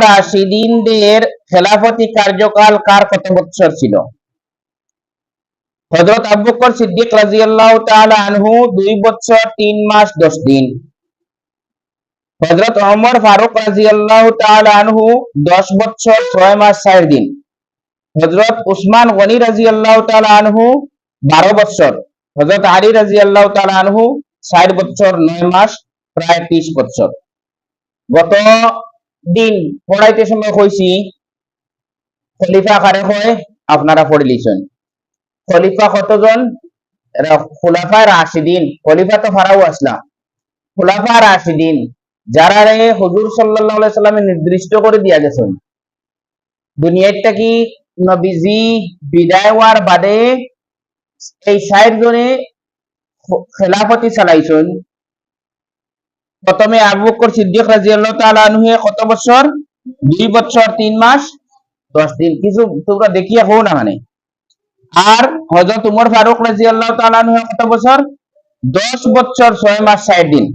রাশিদিনদের খেলাফতি কার্যকাল কার কত বছর ছিল? হযরত আবু বকর সিদ্দিক রাদিয়াল্লাহু তাআলা আনহু 2 বছর 3 মাস 10 দিন। হযরত ওমর ফারুক রাদিয়াল্লাহু তাআলা আনহু 10 বছর 6 মাস 4 দিন। হযরত উসমান গনি রাদিয়াল্লাহু তাআলা আনহু 12 বছর। হযরত আলী রাদিয়াল্লাহু তাআলা আনহু 60 বছর 9 মাস প্রায় 30 বছর। গত দিন পড়াইতে সময় কইছি খলিফা কারে হয় আপনারা পড়ে লিখেন। খলিফা কতজন? খুলাফায়ে রাশিদিন। খলিফা তো ফারাও আসলা, খুলাফা রাশিদিন যারা হুজুর সাল্লাল্লাহু আলাইহি সাল্লামে নির্দিষ্ট করে দিয়া গেছেন। দুনিয়াটা কি নবীজি বিদায় হওয়ার বাদে এই 60 জনে খেলাফতি চালাইছেন। প্রথমে আবু বকর সিদ্দিক রাদিয়াল্লাহু তাআলা আনহু কত বছর? 2 বছর 3 মাস 10 দিন। কিছু তোমরা দেখিয়া হও না মানে। আর হযরত উমর ফারুক রাদিয়াল্লাহু তাআলা আনহু কত বছর? 10 বছর 6 মাস 60 দিন।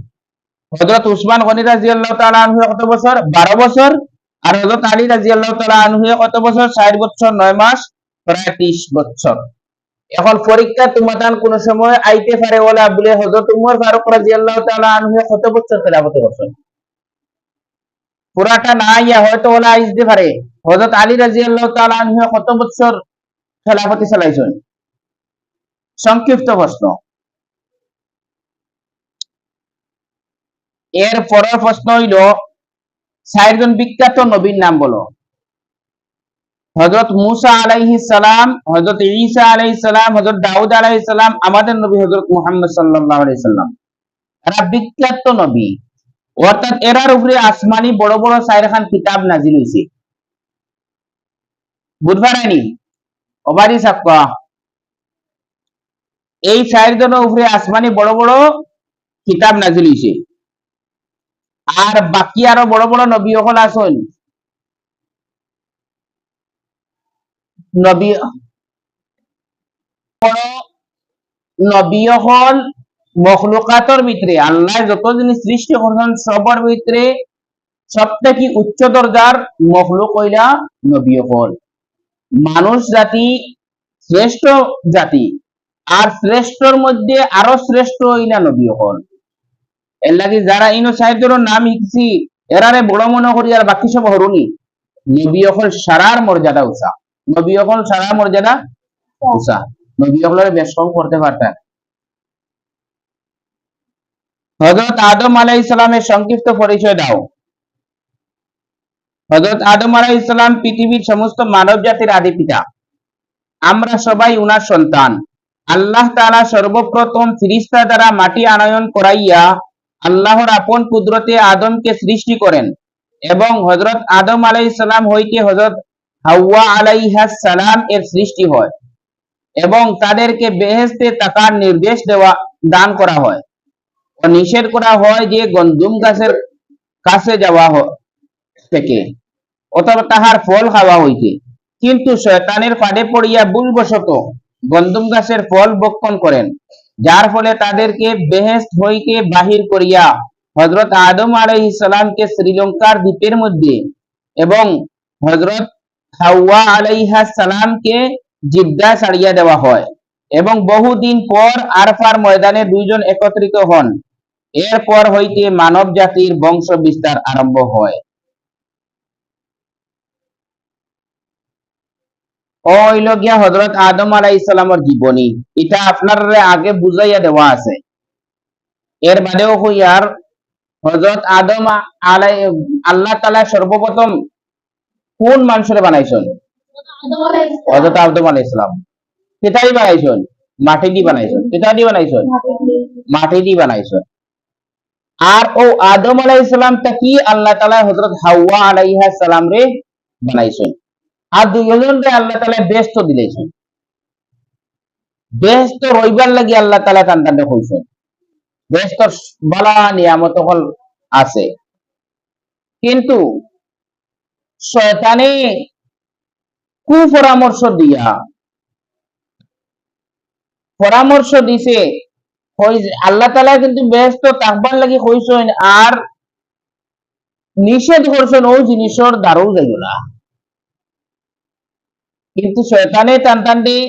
হযরত উসমান গনি রাদিয়াল্লাহু তাআলা আনহু কত বছর? 12 বছর। আর হযরত আলী রাদিয়াল্লাহু তাআলা আনহু কত বছর? 60 বছর 9 মাস প্রায় 30 বছর। এখন পরীক্ষা তোমাদের কোন সময় আইতে পারে বলে বলে হযরত উমর ফারুক রাদিয়াল্লাহু তাআলা আনহু কত বছর খেলাফতি করছেন? পুরাটা না ইয়া হয়তো বলে আইতে পারে হযরত আলী রাদিয়াল্লাহু তাআলা আনহু কত বছর খেলাফতি চালাইছেন? সংক্ষিপ্ত প্রশ্ন। এর পরের প্রশ্ন হইল 4 জন বিখ্যাত নবীর নাম বলো। হযরত মূসা আলাইহিস সালাম, হযরত ঈসা আলাইহিস সালাম, হযরত দাউদ আলাইহিস সালাম, আমাদের নবী হযরত মুহাম্মদ সাল্লাল্লাহু আলাইহি সাল্লাম। এরা বিখ্যাত নবী, অর্থাৎ এরার উপরে আসমানি বড় বড় 4 খান কিতাব নাজিল হইছে। বুঝবারানি ওবারি সাক্কা এই 4 জনের উপরে আসমানি বড় বড় কিতাব নাজিল হইছে। আর বাকি আরো বড় বড় নবী হল আছেন। নবী নবী হল মখলুকাতের ভিতরে আল্লাহ যত জিনিস সৃষ্টি করছেন সবার ভিতরে সবথেকে উচ্চ দরজার মখলুক হইলা নবী হল। মানুষ জাতি শ্রেষ্ঠ জাতি, আর শ্রেষ্ঠর মধ্যে আরো শ্রেষ্ঠ হইলা নবী হল। এর লাগি যারা ইনো সাহিত্যের নাম লিখছি এরারে বড় মনে করি আর বাকি সব হরুনি। নবী হল সারার মর্যাদা উঁচা, নবী হল সারার মর্যাদা উঁচা। নবী হলের বেশ কম করতে পারতেন। হযরত আদম আলাইহিস সালামের সংক্ষিপ্ত পরিচয় দাও। হযরত আদম আলাইহিস সালাম পৃথিবীর সমস্ত মানব জাতির আদি পিতা। আমরা সবাই উনার সন্তান। আল্লাহ তাআলা সর্বপ্রথম ফেরেশতা দ্বারা মাটি আনয়ন করাইয়া আল্লাহর আপন কুদরতে আদমকে সৃষ্টি করেন এবং হযরত আদম আলাইহিস সালাম হইতে হযরত হাওয়া আলাইহাস সালাম এর সৃষ্টি হয় এবং তাদেরকে বেহেশতে থাকার নির্দেশ দান করা হয় ও নিষেধ করা হয় যে গন্ধুম গাছের কাছে যাওয়া থেকে অথবা তাহার ফল খাওয়া হইতে। কিন্তু শয়তানের ফাঁদে পড়িয়া ভুলবশত গন্ধুম গাছের ফল ভক্ষণ করেন, যার ফলে তাদেরকে বেহেশত হইতে বাহির করিয়া হযরত আদম আলাইহিস সালামকে শ্রীলঙ্কার দ্বীপের মধ্যে এবং হযরত হাওয়া আলাইহাস সালামকে জিদ্দা ছাড়িয়া দেওয়া হয় এবং বহুদিন পর আরফার ময়দানে দুইজন একত্রিত হন। এরপর হইতে মানব জাতির বংশ বিস্তার আরম্ভ হয়। হযরত আদম আলাইহিস সালামের জীবনী, এটা আপনার আগে বুঝাইয়া দেওয়া আছে। এর বাদেও হইয়ার হযরত আদম আল্লাহ তাআলা সর্বপ্রথম কোন মানুষের বানাইছেন? হযরত আদম আলাইহিস সালাম। কেতাই বানাইছেন? মাটি দিয়ে বানাইছেন। কেতা দিয়ে বানাইছেন? মাটি দিয়ে বানাইছেন। আর ও আদম আলাইহিস সালাম কি আল্লাহ তাআলা হযরত হাওয়া আলাইহাস সালাম রে বানাইছেন। আর দুইজন রে আল্লাহ তাআলা বেহেশত দিলেছেন। বেহেশত রইবার লাগি আল্লাহ তাআলা কান্দানে কইছেন। বেহেশতর বালা নিয়ামত হল আছে, কিন্তু শয়তানে কুপরামর্শ দিয়া পরামর্শ দিছে আল্লাহ তাআলা কিন্তু বেহেশত থাকবার লাগি কইছেন আর নিষেধ করছেন ও জিনিসের দ্বারও যাইব না, কিন্তু শয়তানে টান টান দিয়ে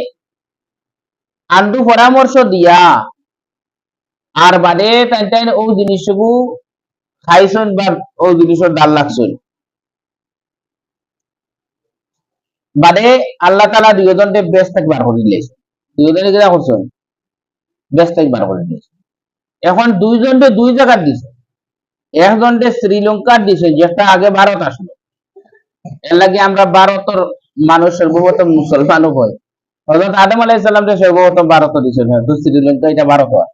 আন্ডু পরামর্শ দিয়া আর বাদে টান টান ও জিনিসটুকু খাইছন বা ও জিনিসের ডাল লাগছন বাদে আল্লাহ তালা দুজনকে ব্যস্ত বার করে দিয়েছে, দুজনে কিনা করছেন ব্যস্ত বার করে দিয়েছে। এখন দুইজনকে দুই জায়গার দিছে, একজনকে শ্রীলঙ্কার দিছে যেটা আগে ভারত আসলো, এর লাগে আমরা ভারতের মানুষ সর্বপ্রথম মুসলমানও হয়। হযরত আদম আলাইহিস সালামকে সর্বপ্রথম ভারত দিয়েছেন, তো শ্রীলঙ্কা এটা ভারত হয়।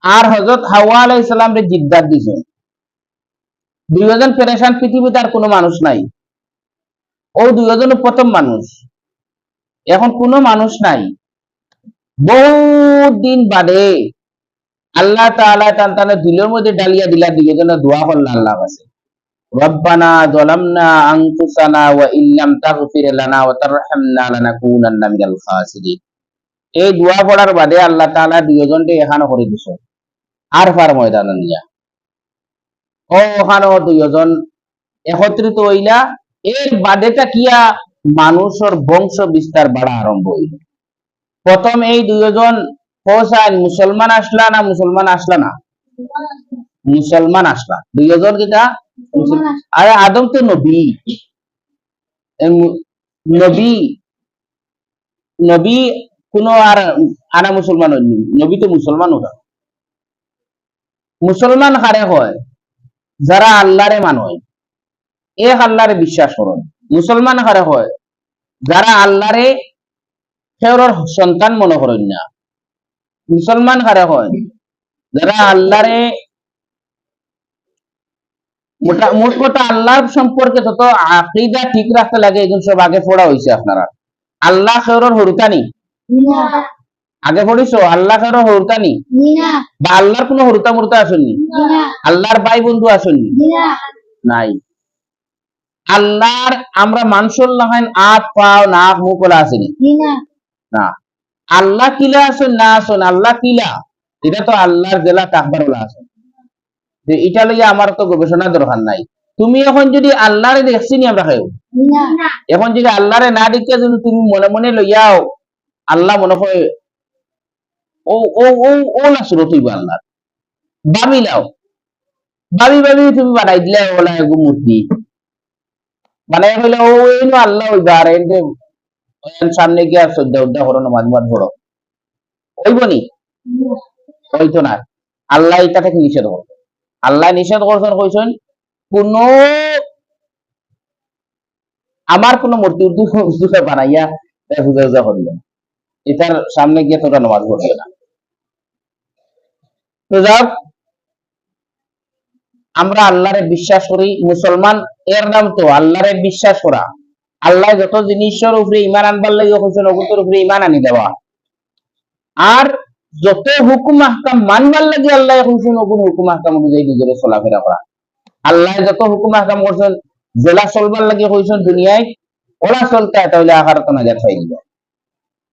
আর হযরত হাওয়া আলাইহিস সালামকে জিদ্দাত দিয়েছেন। দুইজন পেরেশান পৃথিবীতে আর কোনো মানুষ নাই, ও দুইজন প্রথম মানুষ, এখন কোনো মানুষ নাই। বহুত দিন বাদে আল্লাহ তাআলা তার দিলের মধ্যে ডালিয়া দিলা দুইজনে দোয়া করলেন আল্লাহর কাছে, রব্বানা যালামনা আনফুসানা ওয়া ইল্লাম তাগফির লানা ওয়া তারহামনা লানাকুনান্না মিনাল খাসিরিন। এই দোয়া পড়ার বাদে আল্লাহ তাআলা দুইজনকে এখানে করে দিছে আরফার ময়দানে নিয়া, ও ওখানে দুইজন একত্রিত হইলা। এর বাদেটা কিয়া মানুষের বংশ বিস্তার বাড়া আরম্ভ হইল। প্রথম এই দুইজন হোসাইন মুসলমান আসলা না মুসলমান আসলা না মুসলমান আসলা দুইজন কিটা আরে আদম তো নবী, নবী নবী কোন আর আনা মুসলমান হইনি, নবী তো মুসলমান হতো। মুসলমান কারে হয় যারা আল্লাহরে মানে এক আল্লাহরে বিশ্বাস করেন। মুসলমান কারে হয় যারা আল্লাহরে সেওর সন্তান মনে করেন না। মুসলমান কারে হয় যারা আল্লাহরে মোট কথা আল্লাহ সম্পর্কে তত আকীদা ঠিক রাখতে লাগে, এগুলো সব আগে পড়া হয়েছে আপনারা। আল্লাহ খেরর হরুতানি আগে পড়িছো, আল্লাহ খেরর হরুতানি বা আল্লাহর কোনো হরুতা মুরতা আসেননি, আল্লাহর ভাই বন্ধু আসেননি নাই। আল্লাহর আমরা মানুষের লাগান আট পাও নাক মুখ বলা আসেনি না। আল্লাহ কিলা আসেন না আসেন, আল্লাহ কিলা এটা তো আল্লাহর জেলা কাকবার বলা আসেন, যে এটা লইয়া আমার তো গবেষণা দরকার নাই। তুমি এখন যদি আল্লাহরে দেখছি নি আমরা খাইও, এখন যদি আল্লাহরে না দেখে যদি তুমি মনে মনে লইয়াও আল্লাহ মনে হয় ও ও ও ও না শুরু তুইব আল্লাহ ভাবি লাও, ভাবি ভাবি তুমি বানাই দিলে ওলা এগো মূর্তি বানাই হইলে ও এই আল্লাহ হইবা আর এন্ডে সামনে গিয়া শ্রদ্ধা উদ্ধা করো না মাঝ মাঝ করো হইব নি, হইতো না। আল্লাহ এটা থেকে নিষেধ করবে। আল্লাহ নিষেধ করছেন কইছেন কোন আমার কোন মূর্তি উদ্দুষে বানাইয়া পূজা পূজা করবে না, এটার সামনে গিয়ে তোরা নামাজ পড়বে না। তো যাক আমরা আল্লাহরে বিশ্বাস করি, মুসলমান এর নাম তো আল্লাহরে বিশ্বাস করা। আল্লাহ যত জিনিসের উপরে ইমান আনবার লাগে কইছেন ওগুলোর উপরে ইমান আনি দেওয়া, আর যত হুকুম আহকাম মানবার লাগে আল্লাহ কইছেন ওগুলো হুকুম আহকাম অনুযায়ী নিজের চলাফেরা করা। আল্লাহ যত হুকুম আহকাম করছেন জেলা চলবার লাগে কইছেন দুনিয়ায় ওরা চলতে তাহলে আখারাত নাজাত পাই দিবে,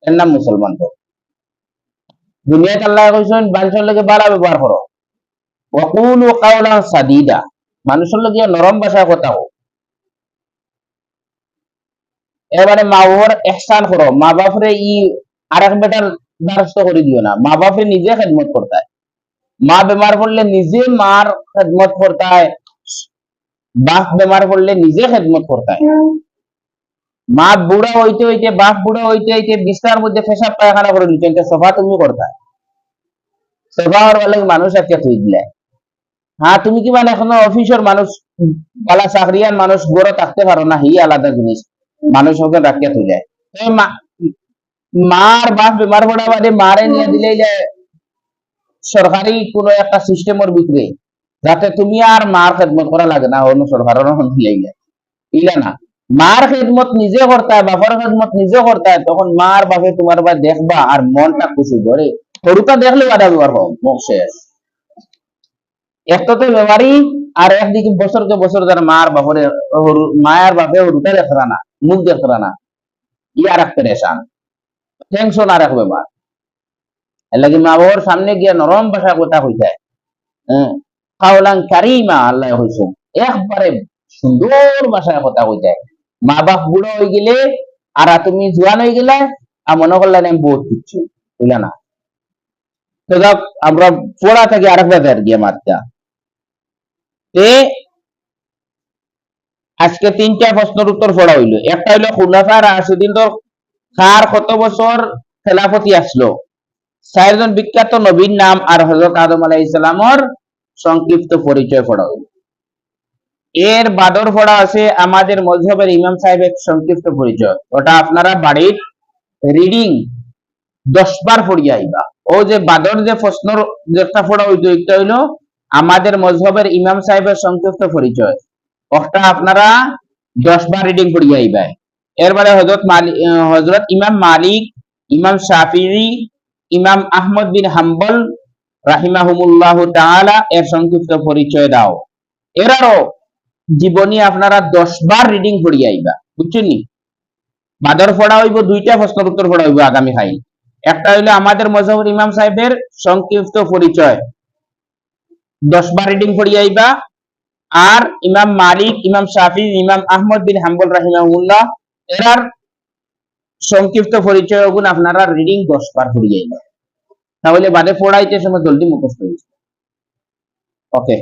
এর নাম মুসলমান। তো দুনিয়াতে আল্লাহ কইছেন মানুষের লাগে বাড়া ব্যবহার করো, ওয়াকুলু কাওলান সাদীদা, মানুষের লাগে নরম ভাষায় কথা হোক। এবারে মা বাবার ইহসান করো, মা বাপরে আরেক বেটার দ্বারস্থ করে দিও না, মা বাপরে নিজে খেদমত করতে হয়। মা বেমার পড়লে নিজে মার খেদমত করতে হয়, বাপ বেমার পড়লে নিজে খেদমত করতে হয়। মা বুড়া হইতে হইতে বাপ বুড়া হইতে হইতে বিছানার মধ্যে পেশাব পায়খানা করে দিচ্ছেন, সোফা তুমি করতে সোফা হওয়ার লাগে মানুষ আজকে তুই দিলে। হ্যাঁ তুমি কি মানে এখনো অফিসের মানুষ বালা চাকরিয়ান মানুষ গড়ে থাকতে পারো না, হি আলাদা জিনিস, মানুষ ওকে রাখিয়া তুই যায়। মার বাপ বেমার পড়া বাদে মারে নিয়ে দিলে সরকারি কোন একটা সিস্টেমের ভিতরে যাতে তুমি আর মার খেদমত করা লাগে না, অন্য সরকারের ইলা না, মার খেদমত নিজে করতে হয়, বাপের খেদমত নিজে করতে হয়, তখন মার বাপে তোমার বা দেখবা আর মনটা খুশি ধরে সরুটা দেখলে বাধা ব্যবহার হোক মুখ শেষ। একটা তো ব্যাপারই, আর একদিকে বছরকে বছর যারা মার বাপরে মায়ের বাপে হরুটা দেখরা না, মুখ দেখরা না, ই আর এক পেরেশান টেনশন আর এক ব্যাপার। এর লাগে মা বাবার সামনে গিয়া নরম ভাষা কথা কই যায়। কাওলান কারিমা আল্লাহ কইছেন, একবারে সুন্দর ভাষায় কথা কই যায়। মা বাপ বুড়ো হয়ে গেলে আর তুমি জোয়ান হয়ে গেলে আর মনে করলেন আমি বহুত কিচ্ছু বুঝলা না। তো যাক, আমরা পড়া থেকে আরেকবার গিয়ে মাত্রা আজকে তিনটা প্রশ্নের উত্তর পড়া হইলো। একটা হইলো খুলাফা রাশিদিনদের কার কত বছর খেলাফতি আসলো, চারজন বিখ্যাত নবীর নাম আর হযরত আদম আলাইহিস সালামের সংক্ষিপ্ত পরিচয় পড়া হইলো। এর বাদর পড়া আছে আমাদের মযহবের ইমাম সাহেবের সংক্ষিপ্ত পরিচয়, ওটা আপনারা বাড়ির রিডিং 10 বার পড়িয়া আইবা। ও যে বাদর যে প্রশ্নের যেটা পড়া হইতো একটা হইলো আমাদের মযহবের ইমাম সাহেবের সংক্ষিপ্ত পরিচয়, ওটা আপনারা 10 বার রিডিং পড়িয়া আইবা। এরপরে হযরত ইমাম মালিক, ইমাম শাফিঈ, ইমাম আহমদ বিন হাম্বল রাহিমাহুমুল্লাহ তাআলা এর সংক্ষিপ্ত পরিচয় দাও। এরারও জীবনী আপনারা 10 বার রিডিং পড়িয়া আইবা, বুঝছেন নি? বাদর পড়া হইব, দুইটা প্রশ্নের উত্তর পড়া হইব আগামী খাই। একটা হইলো আমাদের মযহবের ইমাম সাহেবের সংক্ষিপ্ত পরিচয় 10 বার রিডিং পড়িয়া আইবা, আর ইমাম মালিক, ইমাম শাফিঈ, ইমাম আহমদ বিন হাম্বল রাহিমাহুল্লাহ এরার সংক্ষিপ্ত পরিচয় গুণ আপনারা রিডিং 10 বার পড়িয়া আইবা, তাহলে বাদে পড়াইতে সময় জলদি মুখস্থ হয়ে যাবে। ওকে।